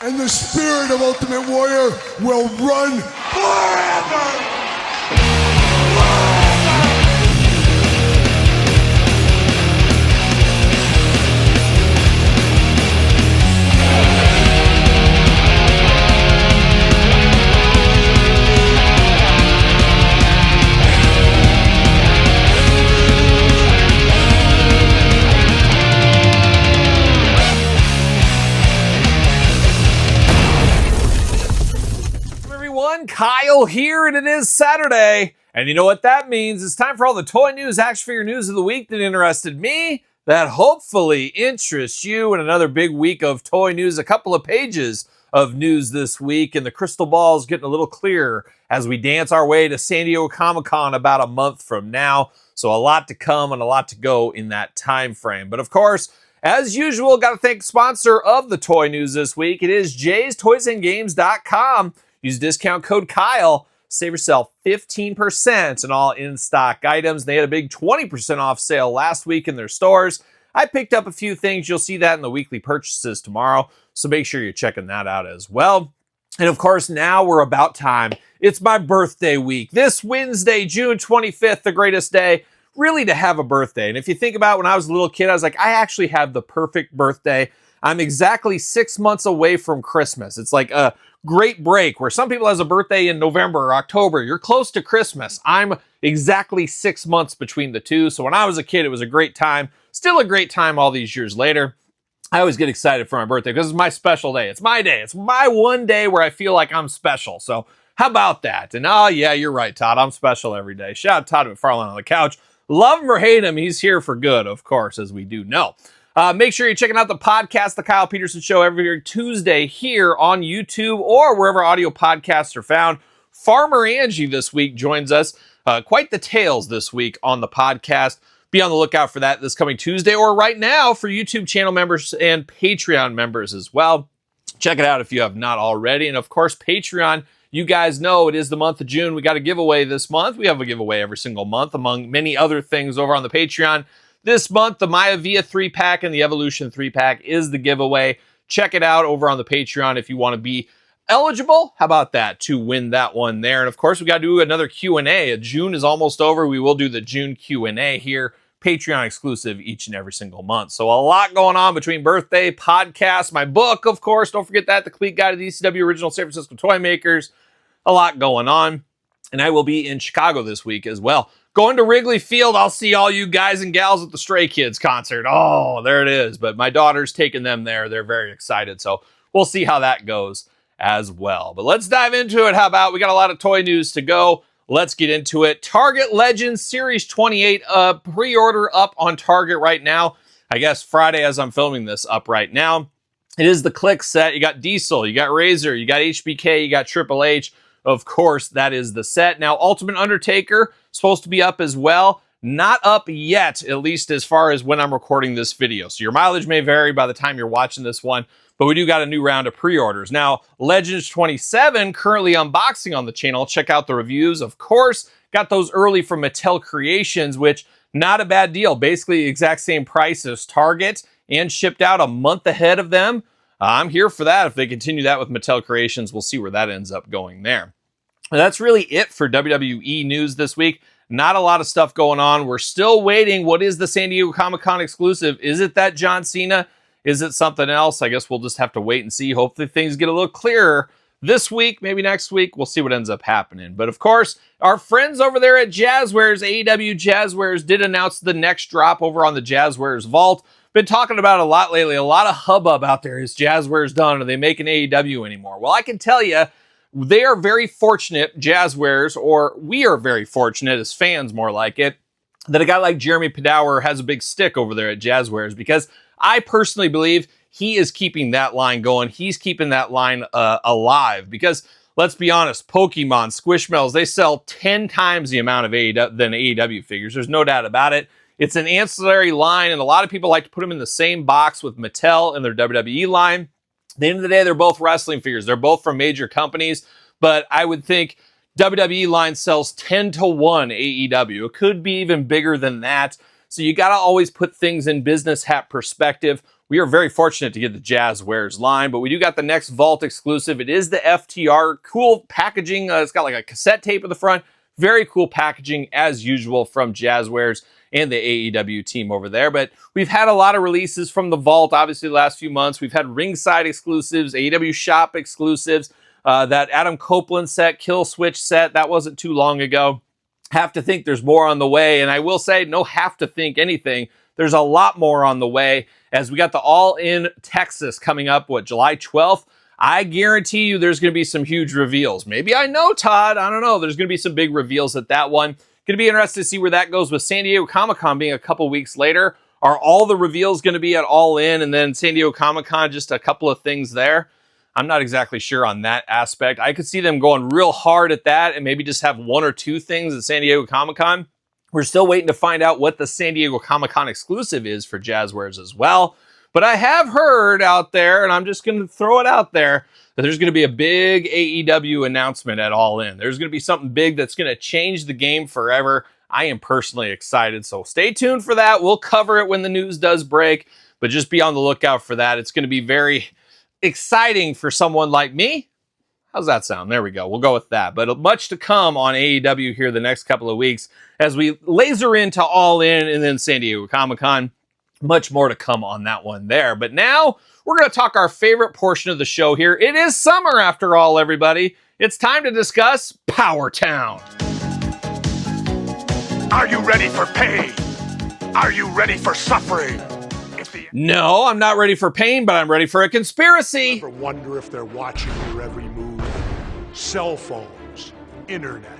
and the spirit of Ultimate Warrior will run forever! Kyle here, and it is Saturday. And you know what that means? It's time for all the toy news, action figure news of the week that interested me, that hopefully interests you, in another big week of toy news. A couple of pages of news this week, and the crystal ball is getting a little clearer as we dance our way to San Diego Comic-Con about a month from now. So a lot to come and a lot to go in that time frame. But of course, as usual, got to thank the sponsor of the toy news this week. It is Jay'sToysAndGames.com. Use discount code Kyle, save yourself 15% on all in-stock items. They had a big 20% off sale last week in their stores. I picked up a few things. You'll see that in the weekly purchases tomorrow, so make sure you're checking that out as well. And of course, now we're about time. It's my birthday week. This Wednesday, June 25th, the greatest day, really, to have a birthday. And if you think about it, when I was a little kid, I was like, I actually have the perfect birthday. I'm exactly 6 months away from Christmas. It's like a great break where some people has a birthday in November or October. You're close to Christmas. I'm exactly 6 months between the two. So when I was a kid, it was a great time. Still a great time all these years later. I always get excited for my birthday because it's my special day. It's my day. It's my one day where I feel like I'm special. So how about that? And oh yeah, you're right, Todd. I'm special every day. Shout out Todd McFarlane on the couch. Love him or hate him, he's here for good, of course, as we do know. Make sure you're checking out the podcast, The Kyle Peterson Show, every Tuesday here on YouTube or wherever audio podcasts are found. Farmer Angie this week joins us. Quite the tales this week on the podcast. Be on the lookout for that this coming Tuesday or right now for YouTube channel members and Patreon members as well. Check it out if you have not already. And of course, Patreon, you guys know it is the month of June. We got a giveaway this month. We have a giveaway every single month, among many other things over on the Patreon. This month, the Maya Via 3-pack and the Evolution 3-pack is the giveaway. Check it out over on the Patreon if you want to be eligible. How about that, to win that one there? And of course, we got to do another Q&A. June is almost over. We will do the June Q&A here, Patreon exclusive each and every single month. So a lot going on between birthday, podcast, my book, of course. Don't forget that, The Complete Guide to the ECW Original San Francisco Toy Makers. A lot going on. And I will be in Chicago this week as well. Going to Wrigley Field, I'll see all you guys and gals at the Stray Kids concert. Oh, there it is. But my daughter's taking them there. They're very excited. So we'll see how that goes as well. But let's dive into it. How about, we got a lot of toy news to go. Let's get into it. Target Legends Series 28 pre-order up on Target right now. I guess Friday as I'm filming this up right now. It is the Click set. You got Diesel, you got Razor, you got HBK, you got Triple H. Of course, that is the set. Now, Ultimate Undertaker, supposed to be up as well. Not up yet, at least as far as when I'm recording this video. So your mileage may vary by the time you're watching this one, but we do got a new round of pre-orders. Now, Legends 27, currently unboxing on the channel. Check out the reviews, of course. Got those early from Mattel Creations, which, not a bad deal. Basically, the exact same price as Target and shipped out a month ahead of them. I'm here for that. If they continue that with Mattel Creations, we'll see where that ends up going there. That's really it for WWE news this week. Not a lot of stuff going on. We're still waiting. What is the San Diego Comic-Con exclusive? Is it that John Cena? Is it something else? I guess we'll just have to wait and see. Hopefully things get a little clearer this week, maybe next week. We'll see what ends up happening. But of course, our friends over there at Jazwares, AEW Jazwares, did announce the next drop over on the Jazwares Vault. Been talking about it a lot lately. A lot of hubbub out there. Is Jazwares done? Are they making AEW anymore? Well, I can tell you, they are very fortunate, Jazwares, or we are very fortunate as fans, more like it, that a guy like Jeremy Padower has a big stick over there at Jazwares, because I personally believe he is keeping that line going. He's keeping that line alive, because let's be honest, Pokemon, Squishmallows, they sell 10 times the amount of AEW figures. There's no doubt about it. It's an ancillary line, and a lot of people like to put them in the same box with Mattel and their WWE line. At the end of the day, they're both wrestling figures. They're both from major companies, but I would think WWE line sells 10 to 1 AEW. It could be even bigger than that. So you got to always put things in business hat perspective. we are very fortunate to get the Jazwares line, but we do got the next Vault exclusive. It is the FTR. Cool packaging. It's got like a cassette tape at the front. Very cool packaging as usual from Jazwares and the AEW team over there. But we've had a lot of releases from the Vault, obviously, the last few months. We've had ringside exclusives, AEW shop exclusives, that Adam Copeland set, Kill Switch set, that wasn't too long ago. Have to think there's more on the way. And I will say, no have to think anything. There's a lot more on the way as we got the All In Texas coming up, July 12th. I guarantee you there's going to be some huge reveals. Maybe I know, Todd. I don't know. There's going to be some big reveals at that one. Going to be interested to see where that goes with San Diego Comic-Con being a couple weeks later. Are all the reveals going to be at All In and then San Diego Comic-Con just a couple of things there? I'm not exactly sure on that aspect. I could see them going real hard at that and maybe just have one or two things at San Diego Comic-Con. We're still waiting to find out what the San Diego Comic-Con exclusive is for Jazwares as well. But I have heard out there, and I'm just going to throw it out there, that there's going to be a big AEW announcement at All In. There's going to be something big that's going to change the game forever. I am personally excited, so stay tuned for that. We'll cover it when the news does break, but just be on the lookout for that. It's going to be very exciting for someone like me. How's that sound? There we go. We'll go with that. But much to come on AEW here the next couple of weeks as we laser into All In and then San Diego Comic-Con. Much more to come on that one there. But now we're going to talk our favorite portion of the show here. It is summer after all, everybody. It's time to discuss Power Town. Are you ready for pain? Are you ready for suffering? No, I'm not ready for pain, but I'm ready for a conspiracy. Ever wonder if they're watching your every move? Cell phones, internet,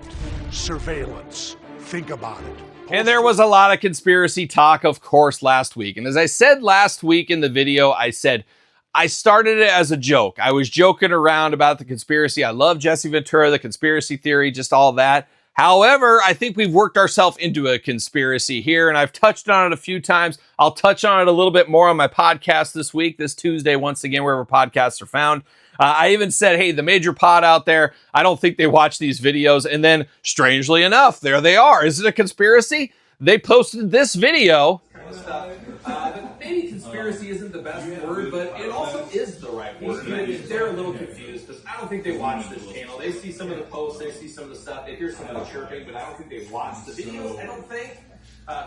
surveillance. Think about it. And there was a lot of conspiracy talk, of course, last week. And as I said last week in the video, I said I started it as a joke. I was joking around about the conspiracy. I love Jesse Ventura, the conspiracy theory, just all that. However, I think we've worked ourselves into a conspiracy here, and I've touched on it a few times. I'll touch on it a little bit more on my podcast this week, this Tuesday, once again, wherever podcasts are found. I even said, hey, the major pod out there, I don't think they watch these videos. And then, strangely enough, there they are. Is it a conspiracy? They posted this video. Maybe conspiracy isn't the best word, but it also is the right word. They're a little confused because I don't think they watch this channel. They see some of the posts, they see some of the stuff, they hear some of the chirping, but I don't think they watch the videos. I don't think.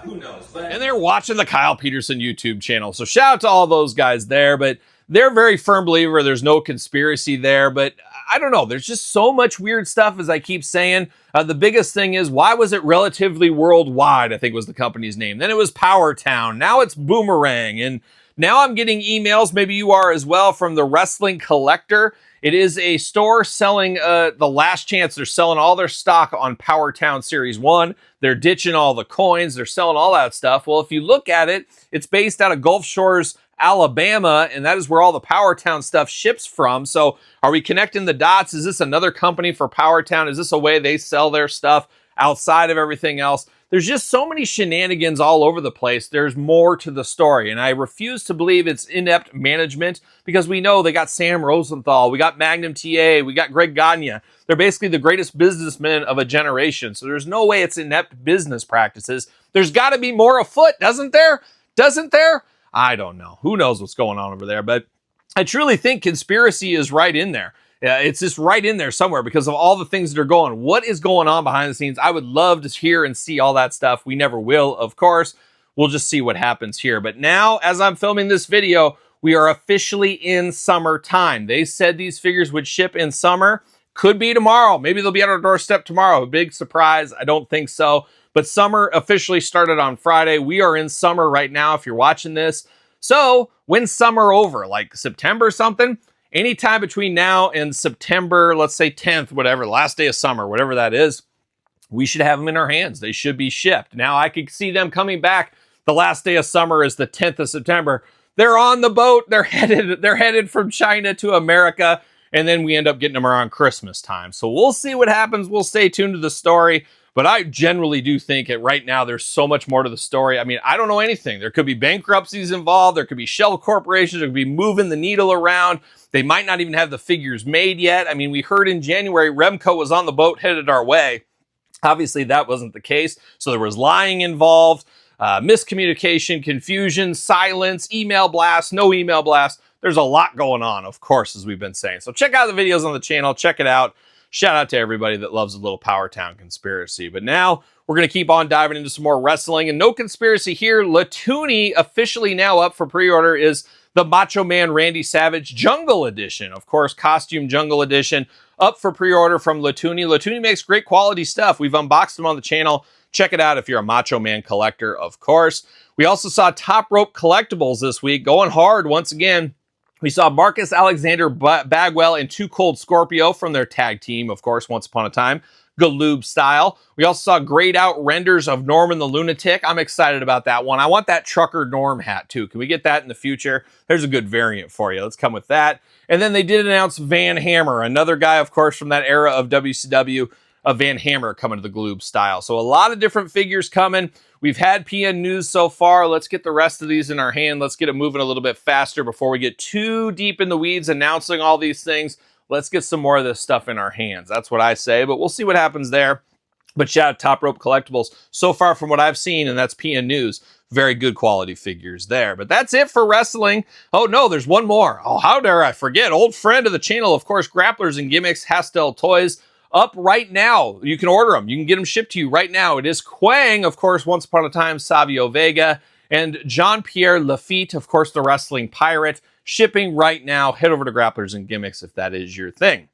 Who knows? And they're watching the Kyle Peterson YouTube channel. So shout out to all those guys there. But they're very firm believer there's no conspiracy there. But I don't know. There's just so much weird stuff, as I keep saying. The biggest thing is, why was it Relatively Worldwide, I think was the company's name. Then it was Power Town. Now it's Boomerang. And now I'm getting emails, maybe you are as well, from the Wrestling Collector. It is a store selling the Last Chance. They're selling all their stock on Power Town Series 1. They're ditching all the coins. They're selling all that stuff. Well, if you look at it, it's based out of Gulf Shores, Alabama, and that is where all the Power Town stuff ships from. So are we connecting the dots? Is this another company for Power Town? Is this a way they sell their stuff outside of everything else? There's just so many shenanigans all over the place. There's more to the story, and I refuse to believe it's inept management, because we know they got Sam Rosenthal, we got Magnum TA, we got Greg Gagne. They're basically the greatest businessmen of a generation, so there's no way it's inept business practices. There's got to be more afoot, doesn't there? Doesn't there? I don't know. Who knows what's going on over there, but I truly think conspiracy is right in there. It's just right in there somewhere because of all the things that are going. What is going on behind the scenes? I would love to hear and see all that stuff. We never will, of course. We'll just see what happens here. But now, as I'm filming this video, we are officially in summertime. They said these figures would ship in summer. Could be tomorrow. Maybe they'll be at our doorstep tomorrow. A big surprise. I don't think so. But summer officially started on Friday. We are in summer right now if you're watching this. So, when's summer over? Like September or something? Anytime between now and September, let's say 10th, whatever, last day of summer, whatever that is, we should have them in our hands. They should be shipped. Now, I could see them coming back. The last day of summer is the 10th of September. They're on the boat. They're headed from China to America. And then we end up getting them around Christmas time. So we'll see what happens. We'll stay tuned to the story. But I generally do think that right now there's so much more to the story. I mean, I don't know anything. There could be bankruptcies involved. There could be shell corporations. There could be moving the needle around. They might not even have the figures made yet. I mean, we heard in January, Remco was on the boat headed our way. Obviously, that wasn't the case. So there was lying involved. miscommunication, confusion, silence, email blast, no email blast. There's a lot going on, of course, as we've been saying. So check out the videos on the channel. Check it out. Shout out to everybody that loves a little Power Town conspiracy. But now we're going to keep on diving into some more wrestling. And no conspiracy here. Latoonie, officially now up for pre-order, is the Macho Man Randy Savage Jungle Edition. Of course, Costume Jungle Edition up for pre-order from Latoonie. Latoonie makes great quality stuff. We've unboxed them on the channel. Check it out if you're a Macho Man collector, of course. We also saw Top Rope Collectibles this week going hard once again. We saw Marcus Alexander Bagwell and Too Cold Scorpio from their tag team, of course, Once Upon a Time, Galoob style. We also saw grayed out renders of Norman the Lunatic. I'm excited about that one. I want that Trucker Norm hat, too. Can we get that in the future? There's a good variant for you. Let's come with that. And then they did announce Van Hammer, another guy, of course, from that era of WCW, Van Hammer coming to the Galoob style. So a lot of different figures coming. We've had PN news so far. Let's get the rest of these in our hand. Let's get it moving a little bit faster before we get too deep in the weeds announcing all these things. Let's get some more of this stuff in our hands. That's what I say, but we'll see what happens there. But shout out Top Rope Collectibles. So far from what I've seen, and that's PN news, very good quality figures there. But that's it for wrestling. Oh no, there's one more. Oh, how dare I forget. Old friend of the channel, of course, Grapplers and Gimmicks, Hastel Toys. Up right now. You can order them. You can get them shipped to you right now. It is Quang, of course, Once Upon a Time, Savio Vega, and Jean-Pierre Lafitte, of course, the wrestling pirate, shipping right now. Head over to Grapplers and Gimmicks if that is your thing.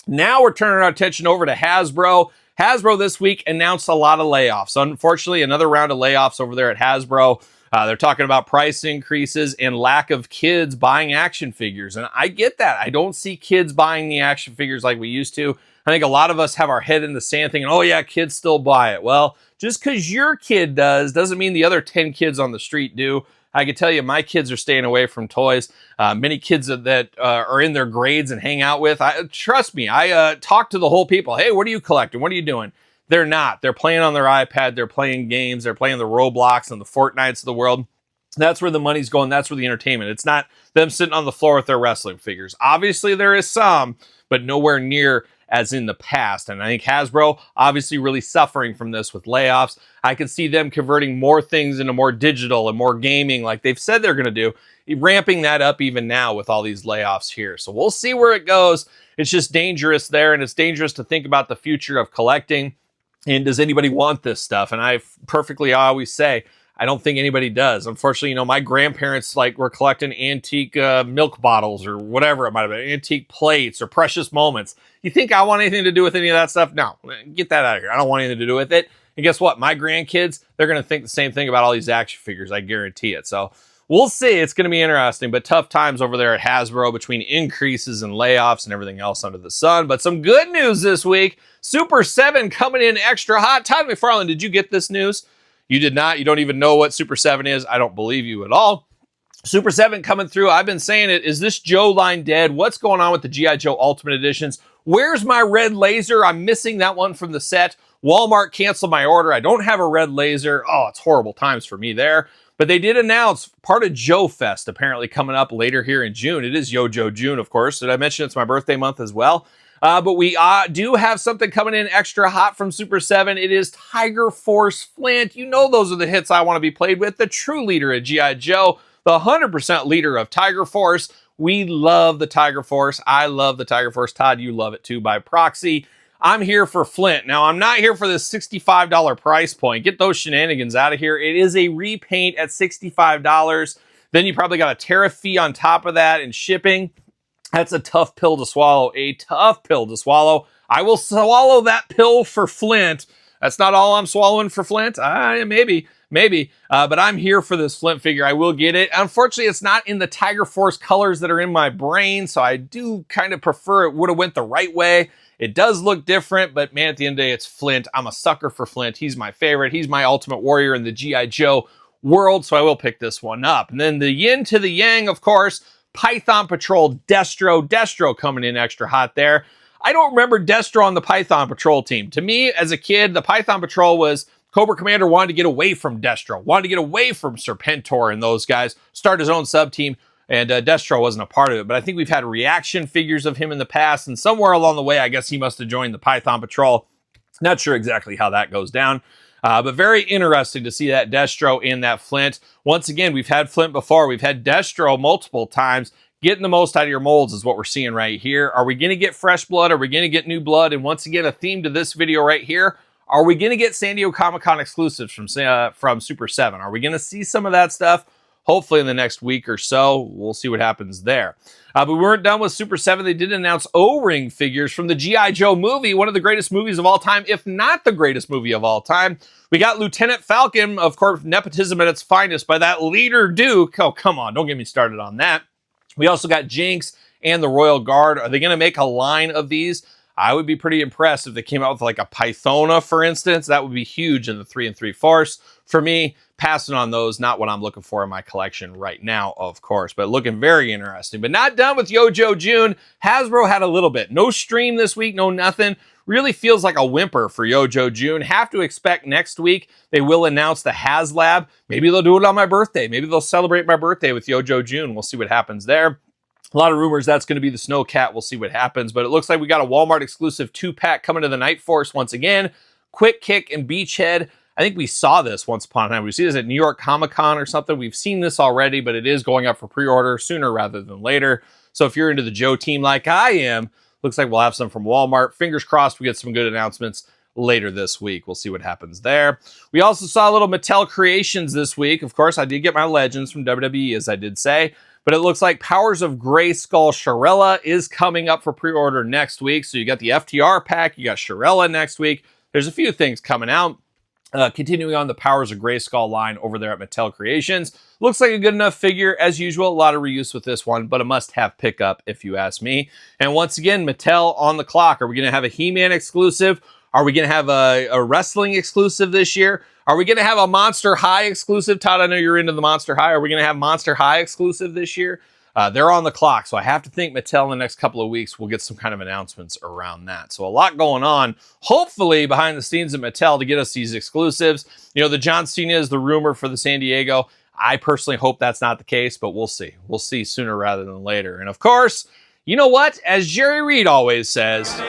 Now we're turning our attention over to Hasbro. Hasbro this week announced a lot of layoffs. Unfortunately, another round of layoffs over there at Hasbro. They're talking about price increases and lack of kids buying action figures. And I get that. I don't see kids buying the action figures like we used to. I think a lot of us have our head in the sand thinking, oh yeah, kids still buy it. Well, just because your kid does doesn't mean the other 10 kids on the street do. I can tell you my kids are staying away from toys. Many kids that are in their grades and hang out with, trust me, I talk to the whole people. Hey, what are you collecting? What are you doing? They're not. They're playing on their iPad. They're playing games. They're playing the Roblox and the Fortnites of the world. That's where the money's going. That's where the entertainment. It's not them sitting on the floor with their wrestling figures. Obviously, there is some, but nowhere near as in the past. And I think Hasbro obviously really suffering from this with layoffs. I can see them converting more things into more digital and more gaming like they've said they're going to do, ramping that up even now with all these layoffs here. So we'll see where it goes. It's just dangerous there, and it's dangerous to think about the future of collecting. And does anybody want this stuff? And I always say, I don't think anybody does. Unfortunately, my grandparents were collecting antique milk bottles or whatever it might have been, antique plates or precious moments. You think I want anything to do with any of that stuff? No, get that out of here. I don't want anything to do with it. And guess what? My grandkids, they're going to think the same thing about all these action figures. I guarantee it. So we'll see. It's going to be interesting, but tough times over there at Hasbro between increases and layoffs and everything else under the sun. But some good news this week. Super 7 coming in extra hot. Todd McFarlane, did you get this news? You did not. You don't even know what Super 7 is. I don't believe you at all. Super 7 coming through. I've been saying it. Is this Joe line dead? What's going on with the G.I. Joe Ultimate Editions? Where's my red laser? I'm missing that one from the set. Walmart canceled my order. I don't have a red laser. Oh, it's horrible times for me there. But they did announce part of Joe Fest apparently coming up later here in June. It is Yo Joe June, of course. Did I mention it's my birthday month as well? But we do have something coming in extra hot from Super 7. It is Tiger Force Flint. You know those are the hits I want to be played with. The true leader of G.I. Joe. The 100% leader of Tiger Force. We love the Tiger Force. I love the Tiger Force. Todd, you love it too by proxy. I'm here for Flint. Now, I'm not here for this $65 price point. Get those shenanigans out of here. It is a repaint at $65. Then you probably got a tariff fee on top of that and shipping. That's a tough pill to swallow. A tough pill to swallow. I will swallow that pill for Flint. That's not all I'm swallowing for Flint. Maybe. But I'm here for this Flint figure. I will get it. Unfortunately, it's not in the Tiger Force colors that are in my brain, so I do kind of prefer it would have went the right way. It does look different, but man, at the end of the day, it's Flint. I'm a sucker for Flint. He's my favorite. He's my ultimate warrior in the G.I. Joe world, so I will pick this one up. And then the yin to the yang, of course, Python Patrol Destro. Destro coming in extra hot there. I don't remember Destro on the Python Patrol team. To me, as a kid, the Python Patrol was Cobra Commander wanted to get away from Destro, wanted to get away from Serpentor and those guys, start his own sub-team, and Destro wasn't a part of it. But I think we've had reaction figures of him in the past, and somewhere along the way, I guess he must have joined the Python Patrol. Not sure exactly how that goes down. But very interesting to see that Destro and that Flint. Once again, we've had Flint before. We've had Destro multiple times. Getting the most out of your molds is what we're seeing right here. Are we going to get fresh blood? Are we going to get new blood? And once again, a theme to this video right here. Are we going to get San Diego Comic-Con exclusives from Super 7? Are we going to see some of that stuff? Hopefully in the next week or so. We'll see what happens there. But we weren't done with Super 7. They did announce O-ring figures from the G.I. Joe movie, one of the greatest movies of all time, if not the greatest movie of all time. We got Lieutenant Falcon, of course, nepotism at its finest by that leader Duke. Oh, come on, don't get me started on that. We also got Jinx and the Royal Guard. Are they going to make a line of these? I would be pretty impressed if they came out with like a Pythona, for instance. That would be huge in the 3 3/4. For me, passing on those, not what I'm looking for in my collection right now, of course, but looking very interesting. But not done with Yojo June. Hasbro had a little bit. No stream this week, no nothing. Really feels like a whimper for Yojo June. Have to expect next week they will announce the HasLab. Maybe they'll do it on my birthday. Maybe they'll celebrate my birthday with Yojo June. We'll see what happens there. A lot of rumors that's going to be the Snowcat. We'll see what happens. But it looks like we got a Walmart exclusive 2-pack coming to the Night Force once again. Quick Kick and Beachhead. I think we saw this once upon a time. We see this at New York Comic Con or something. We've seen this already, but it is going up for pre-order sooner rather than later. So if you're into the Joe team like I am, looks like we'll have some from Walmart. Fingers crossed we get some good announcements later this week. We'll see what happens there. We also saw a little Mattel Creations this week. Of course, I did get my Legends from WWE, as I did say. But it looks like Powers of Grayskull Shirella is coming up for pre-order next week. So you got the FTR pack, you got Shirella next week. There's a few things coming out. Continuing on the Powers of Grayskull line over there at Mattel Creations. Looks like a good enough figure as usual. A lot of reuse with this one, but a must-have pickup if you ask me. And once again, Mattel on the clock. Are we going to have a He-Man exclusive? Are we going to have a wrestling exclusive this year? Are we going to have a Monster High exclusive? Todd, I know you're into the Monster High. Are we going to have Monster High exclusive this year? They're on the clock, so I have to think Mattel in the next couple of weeks will get some kind of announcements around that. So a lot going on, hopefully behind the scenes at Mattel to get us these exclusives. You know, the John Cena is the rumor for the San Diego. I personally hope that's not the case, but we'll see. We'll see sooner rather than later. And of course, you know what? As Jerry Reed always says...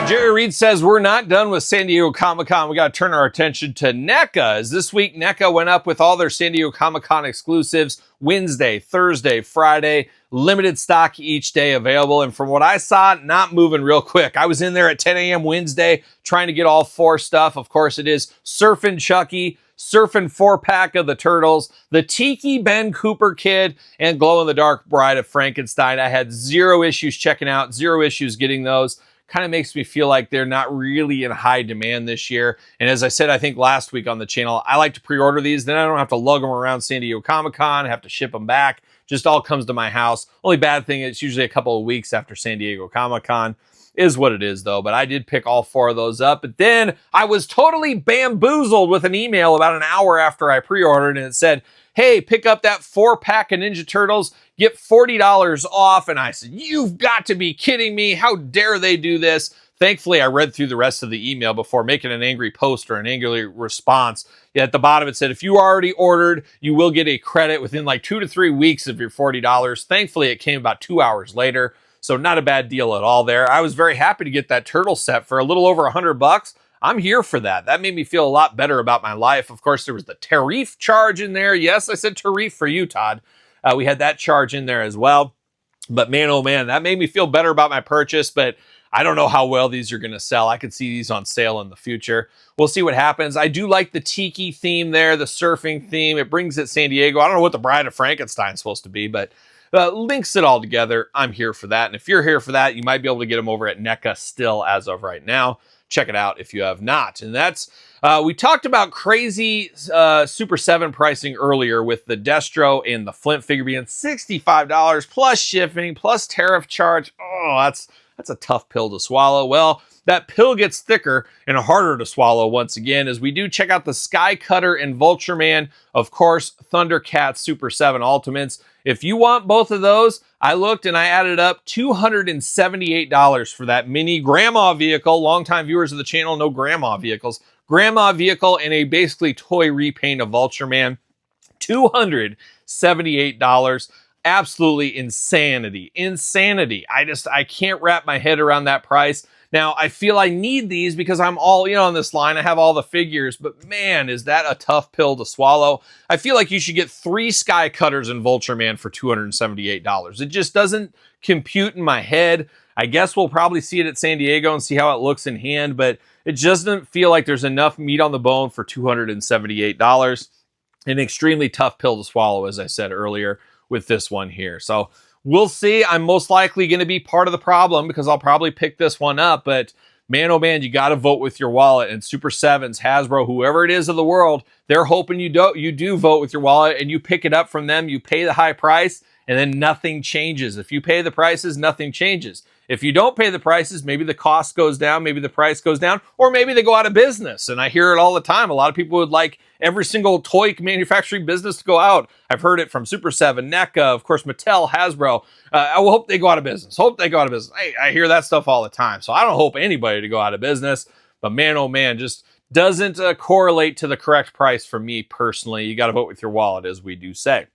Jerry Reed says we're not done with San Diego Comic-Con. We got to turn our attention to NECA, as this week NECA went up with all their San Diego Comic-Con exclusives Wednesday, Thursday, Friday, limited stock each day available. And from what I saw, not moving real quick. I was in there at 10 a.m. Wednesday trying to get all 4 stuff. Of course, it is Surfin' Chucky, Surfin' 4-pack of the Turtles, the Tiki Ben Cooper Kid, and Glow-in-the-Dark Bride of Frankenstein. I had 0 issues checking out, 0 issues getting those. Kind of makes me feel like they're not really in high demand this year. And as I said, I think last week on the channel, I like to pre-order these. Then I don't have to lug them around San Diego Comic-Con, have to ship them back. Just all comes to my house. Only bad thing, it's usually a couple of weeks after San Diego Comic-Con. Is what it is, though. But I did pick all 4 of those up. But then I was totally bamboozled with an email about an hour after I pre-ordered, and it said, hey, pick up that 4-pack of Ninja Turtles, get $40 off. And I said, you've got to be kidding me. How dare they do this? Thankfully, I read through the rest of the email before making an angry post or an angry response. Yeah, at the bottom, it said, if you already ordered, you will get a credit within like 2 to 3 weeks of your $40. Thankfully, it came about 2 hours later. So not a bad deal at all there. I was very happy to get that turtle set for a little over $100. I'm here for that. That made me feel a lot better about my life. Of course, there was the tariff charge in there. Yes, I said tariff for you, Todd. We had that charge in there as well. But man, oh man, that made me feel better about my purchase. But I don't know how well these are going to sell. I could see these on sale in the future. We'll see what happens. I do like the tiki theme there, the surfing theme. It brings it San Diego. I don't know what the Bride of Frankenstein's supposed to be, but links it all together. I'm here for that. And if you're here for that, you might be able to get them over at NECA still as of right now. Check it out if you have not. And that's, we talked about crazy Super 7 pricing earlier with the Destro and the Flint figure being $65 plus shipping plus tariff charge. Oh, that's a tough pill to swallow. Well, that pill gets thicker and harder to swallow once again as we do check out the Sky Cutter and Vulture Man, of course, Thundercats Super 7 Ultimates. If you want both of those, I looked and I added up $278 for that mini grandma vehicle. Longtime viewers of the channel know grandma vehicles. Grandma vehicle and a basically toy repaint of Vulture Man. $278. absolutely insanity. I can't wrap my head around that price. Now, I feel I need these because I'm all in on this line. I have all the figures, but man, is that a tough pill to swallow. I feel like you should get 3 Sky Cutters and Vulture Man for $278. It just doesn't compute in my head. I guess we'll probably see it at San Diego and see how it looks in hand, but it just doesn't feel like there's enough meat on the bone for $278. An extremely tough pill to swallow, as I said earlier, with this one here. So we'll see. I'm most likely going to be part of the problem because I'll probably pick this one up. But man, oh man, you got to vote with your wallet. And Super 7s, Hasbro, whoever it is of the world, they're hoping you do vote with your wallet and you pick it up from them. You pay the high price and then nothing changes. If you pay the prices, nothing changes. If you don't pay the prices, maybe the cost goes down, maybe the price goes down, or maybe they go out of business. And I hear it all the time. A lot of people would like every single toy manufacturing business to go out. I've heard it from Super 7, NECA, of course, Mattel, Hasbro. I will hope they go out of business. I hear that stuff all the time. So I don't hope anybody to go out of business. But man, oh man, just doesn't correlate to the correct price for me personally. You got to vote with your wallet, as we do say.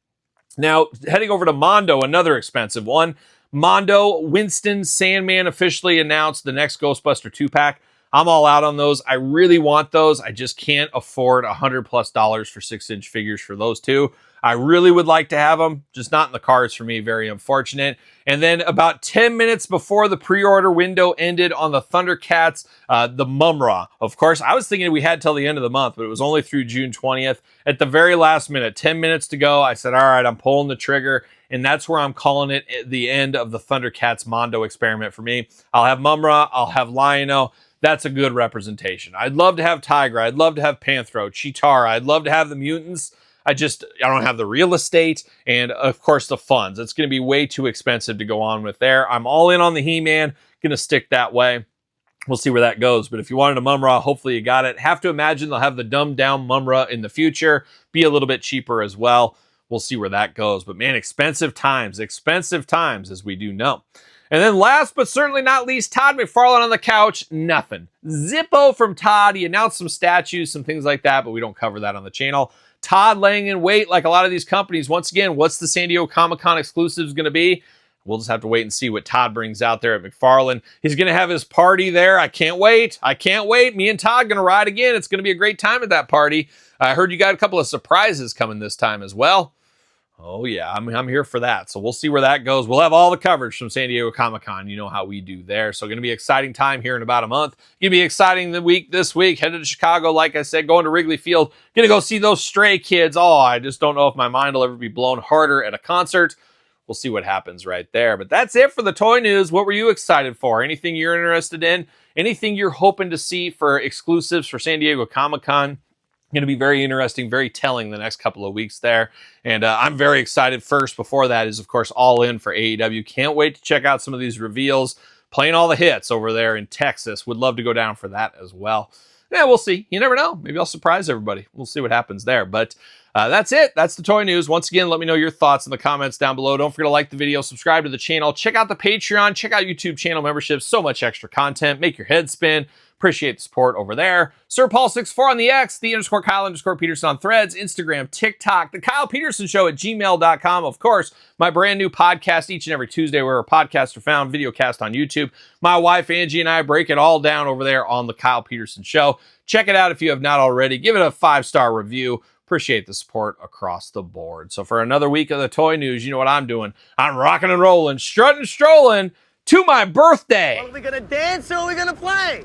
Now, heading over to Mondo, another expensive one. Mondo, Winston, Sandman officially announced the next Ghostbuster 2-pack. I'm all out on those. I really want those. I just can't afford $100+ for 6-inch figures for those two. I really would like to have them, just not in the cards for me. Very unfortunate. And then about 10 minutes before the pre-order window ended on the Thundercats, the Mumra. Of course, I was thinking we had till the end of the month, but it was only through June 20th. At the very last minute, 10 minutes to go, I said, all right, I'm pulling the trigger. And that's where I'm calling it the end of the Thundercats Mondo experiment for me. I'll have Mumra, I'll have Lion-O. That's a good representation. I'd love to have Tigra. I'd love to have Panthro, Cheetara. I'd love to have the mutants. I don't have the real estate and, of course, the funds. It's going to be way too expensive to go on with there. I'm all in on the He-Man. Going to stick that way. We'll see where that goes. But if you wanted a Mumra, hopefully you got it. Have to imagine they'll have the dumbed-down Mumra in the future. Be a little bit cheaper as well. We'll see where that goes. But, man, expensive times, as we do know. And then last but certainly not least, Todd McFarlane on the couch, nothing. Zippo from Todd. He announced some statues, some things like that, but we don't cover that on the channel. Todd laying in wait like a lot of these companies. Once again, what's the San Diego Comic-Con exclusives going to be? We'll just have to wait and see what Todd brings out there at McFarlane. He's going to have his party there. I can't wait. Me and Todd going to ride again. It's going to be a great time at that party. I heard you got a couple of surprises coming this time as well. Oh, yeah, I'm here for that. So we'll see where that goes. We'll have all the coverage from San Diego Comic-Con. You know how we do there. So going to be an exciting time here in about a month. Going to be exciting this week. Headed to Chicago, like I said, going to Wrigley Field. Going to go see those Stray Kids. Oh, I just don't know if my mind will ever be blown harder at a concert. We'll see what happens right there. But that's it for the toy news. What were you excited for? Anything you're interested in? Anything you're hoping to see for exclusives for San Diego Comic-Con? Going to be very interesting, very telling the next couple of weeks there. And I'm very excited. First, before that is, of course, All In for AEW. Can't wait to check out some of these reveals. Playing all the hits over there in Texas. Would love to go down for that as well. Yeah, we'll see. You never know. Maybe I'll surprise everybody. We'll see what happens there. But that's it. That's the toy news. Once again, let me know your thoughts in the comments down below. Don't forget to like the video, subscribe to the channel, check out the Patreon, check out YouTube channel memberships. So much extra content. Make your head spin. Appreciate the support over there. Sir Paul64 on the X, _Kyle_Peterson on Threads, Instagram, TikTok, TheKylePetersonShow at gmail.com. Of course, my brand new podcast each and every Tuesday where our podcasts are found, video cast on YouTube. My wife, Angie, and I break it all down over there on The Kyle Peterson Show. Check it out if you have not already. Give it a 5-star review. Appreciate the support across the board. So for another week of the toy news, you know what I'm doing. I'm rocking and rolling, strutting and strolling to my birthday. Are we going to dance or are we going to play?